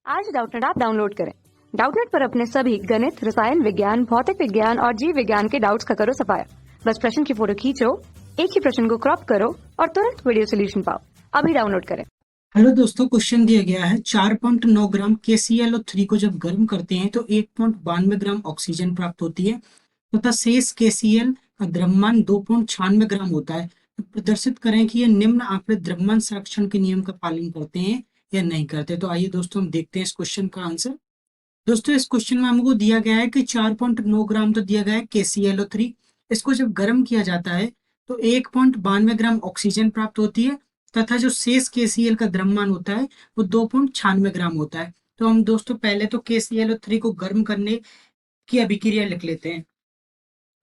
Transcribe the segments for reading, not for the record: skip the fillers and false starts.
आज Doubtnut app download करें। Doubtnut पर अपने सभी गणित, रसायन विज्ञान, भौतिक विज्ञान और जीव विज्ञान के डाउट्स का करो सफाया। बस प्रश्न की फोटो खींचो, एक ही प्रश्न को क्रॉप करो और तुरंत वीडियो सोल्यूशन पाओ। अभी डाउनलोड करें। हेलो दोस्तों, क्वेश्चन दिया गया है 4.9 ग्राम KClO3 को जब गर्म करते हैं तो 1.92 ग्राम ऑक्सीजन प्राप्त होती है तथा शेष KCl का द्रव्यमान 2.96 ग्राम होता है। तो प्रदर्शित करें कि ये निम्न आंकड़े द्रव्यमान संरक्षण के नियम का पालन करते हैं या नहीं करते। तो आइए दोस्तों हम देखते हैं इस क्वेश्चन का आंसर। दोस्तों इस क्वेश्चन में हमको दिया गया है कि 4.9 ग्राम तो दिया गया है KClO3। इसको जब गर्म किया जाता है तो 1.92 ग्राम ऑक्सीजन प्राप्त होती है तथा जो शेष KCl का द्रव्यमान होता है वो 2.96 ग्राम होता है। तो हम दोस्तों पहले तो KClO3 को गर्म करने की अभिक्रिया लिख लेते हैं।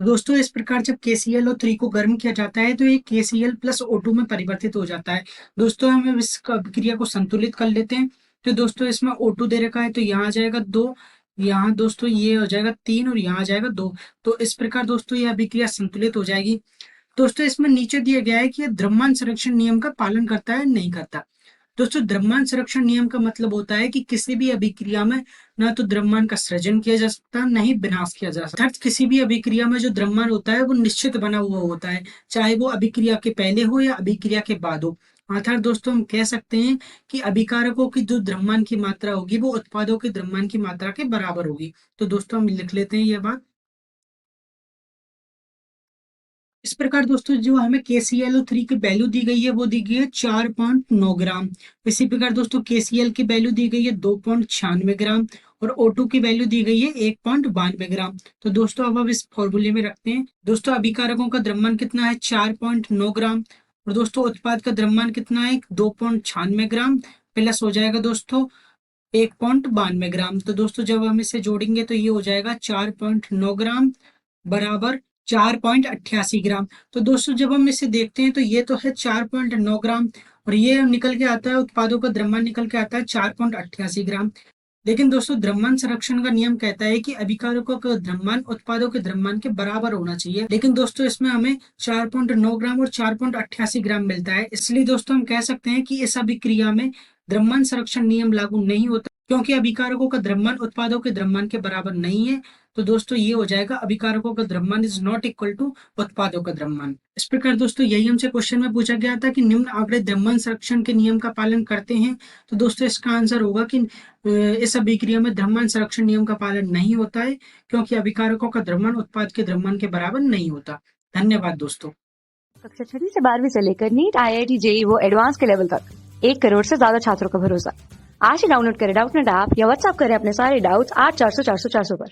दोस्तों इस प्रकार जब KClO3 को गर्म किया जाता है तो ये KCl प्लस O2 में परिवर्तित हो जाता है। दोस्तों हम इस अभिक्रिया को संतुलित कर लेते हैं। तो दोस्तों इसमें O2 दे रखा है तो यहाँ आ जाएगा 2, यहाँ दोस्तों ये हो जाएगा 3 और यहाँ आ जाएगा 2। तो इस प्रकार दोस्तों ये अभिक्रिया संतुलित हो जाएगी। दोस्तों इसमें नीचे दिया गया है कि यह द्रव्यमान संरक्षण नियम का पालन करता है नहीं करता। दोस्तों द्रव्यमान संरक्षण नियम का मतलब होता है कि किसी भी अभिक्रिया में ना तो द्रव्यमान का सृजन किया जा सकता न ही विनाश किया जा सकता। अर्थात किसी भी अभिक्रिया में जो द्रव्यमान होता है वो निश्चित बना हुआ होता है, चाहे वो अभिक्रिया के पहले हो या अभिक्रिया के बाद हो। अर्थात दोस्तों हम कह सकते हैं कि अभिकारकों की जो द्रव्यमान की मात्रा होगी वो उत्पादों के द्रव्यमान की मात्रा के बराबर होगी। तो दोस्तों हम लिख लेते हैं यह बात। इस प्रकार दोस्तों जो हमें KClO3 की वैल्यू दी गई है वो दी गई है 4.9 ग्राम। इसी प्रकार दोस्तों KCl की वैल्यू दी गई है 2.96 ग्राम और O2 की वैल्यू दी गई है 1.92 ग्राम। तो दोस्तों अब इस फॉर्मूले में रखते हैं। दोस्तों अभिकारकों का द्रव्यमान कितना है 4.9 ग्राम और दोस्तों उत्पाद का द्रव्यमान कितना है 2.96 ग्राम प्लस हो जाएगा दोस्तों 1.92 ग्राम। तो दोस्तों जब हम इसे जोड़ेंगे तो ये हो जाएगा 4.9 ग्राम बराबर 4.88 ग्राम। तो दोस्तों जब हम इसे देखते हैं तो ये तो है 4.9 ग्राम और ये निकल के आता है, उत्पादों का द्रव्यमान निकल के आता है 4.88 ग्राम। लेकिन दोस्तों द्रव्यमान संरक्षण का नियम कहता है कि अभिकारकों का द्रव्यमान उत्पादों के द्रव्यमान के बराबर होना चाहिए। लेकिन दोस्तों इसमें हमें 4.9 ग्राम और 4.88 ग्राम मिलता है, इसलिए दोस्तों हम कह सकते हैं कि इस अभिक्रिया में द्रव्यमान संरक्षण नियम लागू नहीं होता क्योंकि अभिकारकों का द्रव्यमान उत्पादों के द्रव्यमान के बराबर नहीं है। तो दोस्तों ये हो जाएगा अभिकारकों का द्रव्यमान इज नॉट इक्वल टू उत्पादों का द्रव्यमान। इस प्रकार दोस्तों यही हमसे क्वेश्चन में पूछा गया था कि निम्न आंकड़े द्रव्यमान संरक्षण के नियम का पालन करते हैं। तो दोस्तों इसका आंसर होगा कि इस अभिक्रिया में द्रव्यमान संरक्षण नियम का पालन नहीं होता है क्योंकि अभिकारकों का द्रव्यमान उत्पाद के द्रव्यमान के बराबर नहीं होता। धन्यवाद दोस्तों। कक्षा 6 से 12वीं से लेकर नीट, IIT, JEE वो एडवांस के लेवल तक 1 करोड़ से ज्यादा छात्रों का भरोसा। आज ही डाउनलोड करें डाउटनेट ऐप या व्हाट्सएप करें अपने सारे डाउट्स 8400 400 400 पर।